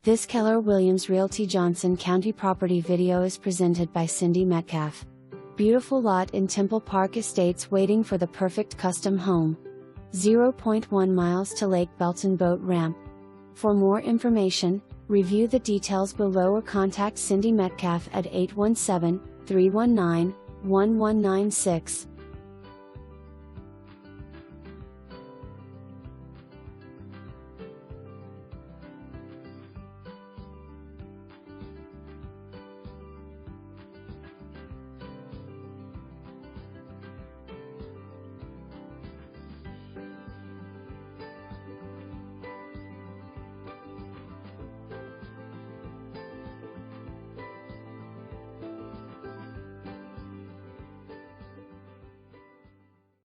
This Keller Williams Realty Johnson County property video is presented by Cindy Metcalf. Beautiful lot in Temple Park Estates waiting for the perfect custom home. 0.1 miles to Lake Belton boat ramp. For more information, review the details below or contact Cindy Metcalf at 817-319-1196.